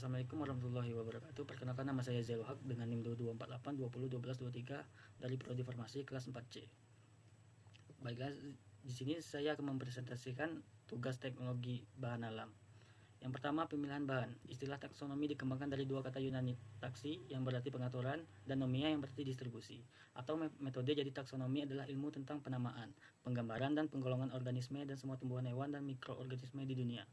Assalamualaikum warahmatullahi wabarakatuh. Perkenalkan, nama saya Zailul Haq dengan NIM 2248201223 dari Prodi Farmasi kelas 4C. Baiklah, di sini saya akan mempresentasikan tugas teknologi bahan alam. Yang pertama, pemilihan bahan. Istilah taksonomi dikembangkan dari dua kata Yunani, taksi yang berarti pengaturan dan nomia yang berarti distribusi. Atau metode jadi taksonomi adalah ilmu tentang penamaan, penggambaran dan penggolongan organisme dan semua tumbuhan hewan dan mikroorganisme di dunia.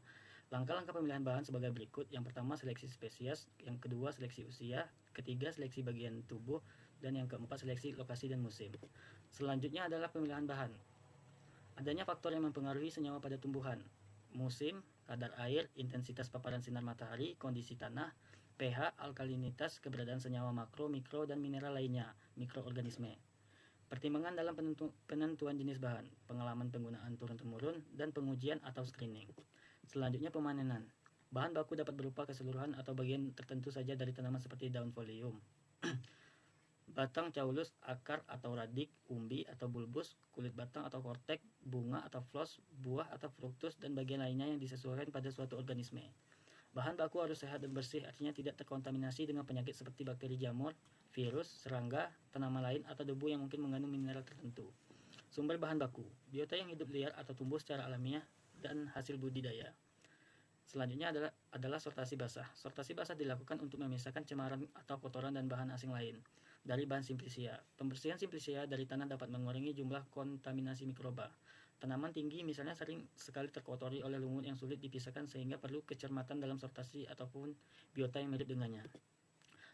Langkah-langkah pemilihan bahan sebagai berikut. Yang pertama, seleksi spesies. Yang kedua, seleksi usia. Ketiga, seleksi bagian tubuh. Dan yang keempat, seleksi lokasi dan musim. Selanjutnya adalah pemilihan bahan. Adanya faktor yang mempengaruhi senyawa pada tumbuhan: musim, kadar air, intensitas paparan sinar matahari, kondisi tanah, pH, alkalinitas, keberadaan senyawa makro, mikro, dan mineral lainnya, mikroorganisme. Pertimbangan dalam penentuan jenis bahan, pengalaman penggunaan turun-temurun, dan pengujian atau screening. Selanjutnya, pemanenan. Bahan baku dapat berupa keseluruhan atau bagian tertentu saja dari tanaman seperti daun folium, batang caulus, akar atau radik, umbi atau bulbus, kulit batang atau kortek, bunga atau flos, buah atau fruktus, dan bagian lainnya yang disesuaikan pada suatu organisme. Bahan baku harus sehat dan bersih, artinya tidak terkontaminasi dengan penyakit seperti bakteri jamur, virus, serangga, tanaman lain, atau debu yang mungkin mengandung mineral tertentu. Sumber bahan baku, biota yang hidup liar atau tumbuh secara alamiah dan hasil budidaya. Selanjutnya adalah sortasi basah. Sortasi basah dilakukan untuk memisahkan cemaran atau kotoran dan bahan asing lain dari bahan simplicia. Pembersihan simplicia dari tanah dapat mengurangi jumlah kontaminasi mikroba. Tanaman tinggi misalnya sering sekali terkotori oleh lumut yang sulit dipisahkan sehingga perlu kecermatan dalam sortasi ataupun biota yang mirip dengannya.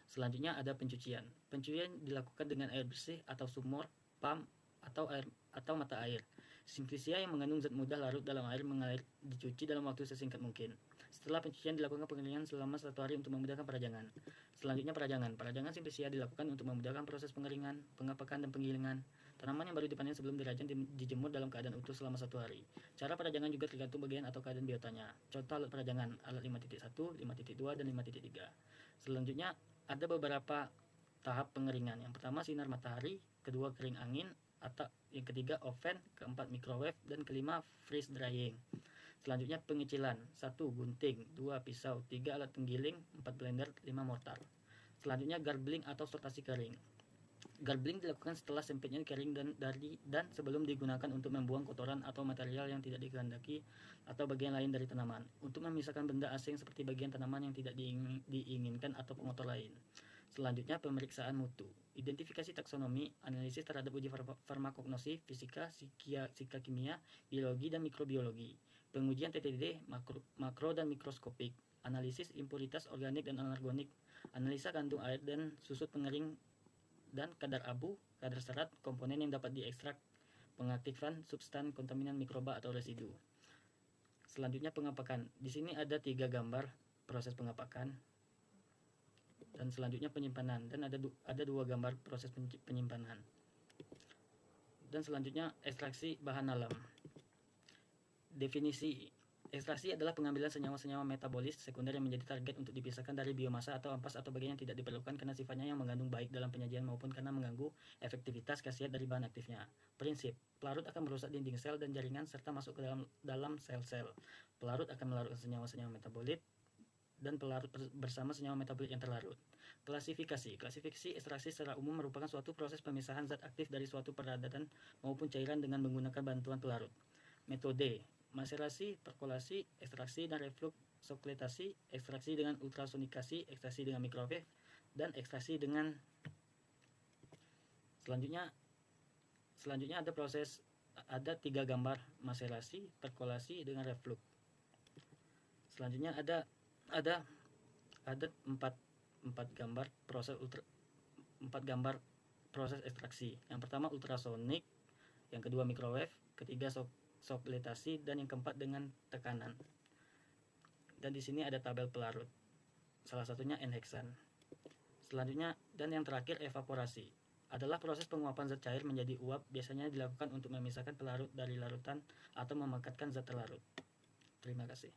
Selanjutnya ada pencucian. Pencucian dilakukan dengan air bersih atau sumur, pam, atau mata air. Simplicia yang mengandung zat mudah larut dalam air mengalir dicuci dalam waktu sesingkat mungkin. Setelah pencucian dilakukan pengeringan selama 1 hari untuk memudahkan perajangan. Selanjutnya perajangan. Perajangan simplicia dilakukan untuk memudahkan proses pengeringan, pengapakan, dan penggilingan. Tanaman yang baru dipanen sebelum dirajang dijemur dalam keadaan utuh selama 1 hari. Cara perajangan juga tergantung bagian atau keadaan biotanya. Contoh alat perajangan, alat 5.1, 5.2, dan 5.3. Selanjutnya ada beberapa tahap pengeringan. Yang pertama, sinar matahari, kedua, kering angin, atau yang ketiga, oven, keempat, microwave, dan kelima, freeze drying. Selanjutnya pengecilan: 1 gunting, 2 pisau, 3 alat penggiling, 4 blender, 5 mortar. Selanjutnya garbling atau sortasi kering. Garbling dilakukan setelah sempitnya kering dan sebelum digunakan untuk membuang kotoran atau material yang tidak dikehendaki atau bagian lain dari tanaman, untuk memisahkan benda asing seperti bagian tanaman yang tidak diinginkan atau pengotor lain. Selanjutnya pemeriksaan mutu. Identifikasi taksonomi, analisis terhadap uji farmakognosi, fisika, psika kimia, biologi, dan mikrobiologi. Pengujian TTD, makro dan mikroskopik. Analisis impuritas organik dan anorganik. Analisa kandung air dan susut pengering dan kadar abu, kadar serat, komponen yang dapat diekstrak, pengaktifan substan, kontaminan mikroba atau residu. Selanjutnya pengapakan. Di sini ada 3 gambar proses pengapakan. Dan selanjutnya penyimpanan, dan ada 2 gambar proses penyimpanan. Dan selanjutnya ekstraksi bahan alam. Definisi: ekstraksi adalah pengambilan senyawa-senyawa metabolis sekunder yang menjadi target untuk dipisahkan dari biomasa atau ampas atau bagian yang tidak diperlukan karena sifatnya yang mengandung baik dalam penyajian maupun karena mengganggu efektivitas khasiat dari bahan aktifnya. Prinsip: pelarut akan merusak dinding sel dan jaringan serta masuk ke dalam sel-sel. Pelarut akan melarutkan senyawa-senyawa metabolit dan pelarut bersama senyawa metabolit yang terlarut. Klasifikasi ekstraksi secara umum merupakan suatu proses pemisahan zat aktif dari suatu peradatan maupun cairan dengan menggunakan bantuan pelarut. Metode: maserasi, perkolasi, ekstraksi dan refluksokletasi, ekstraksi dengan ultrasonikasi, ekstraksi dengan microwave, dan ekstraksi dengan selanjutnya ada 3 gambar maserasi, perkolasi, dengan reflux. Selanjutnya ada 4 gambar proses ekstraksi. Yang pertama ultrasonik, yang kedua microwave, ketiga sokletasi, dan yang keempat dengan tekanan. Dan di sini ada tabel pelarut, salah satunya N-heksan. Selanjutnya dan yang terakhir evaporasi adalah proses penguapan zat cair menjadi uap, biasanya dilakukan untuk memisahkan pelarut dari larutan atau memekatkan zat terlarut. Terima kasih.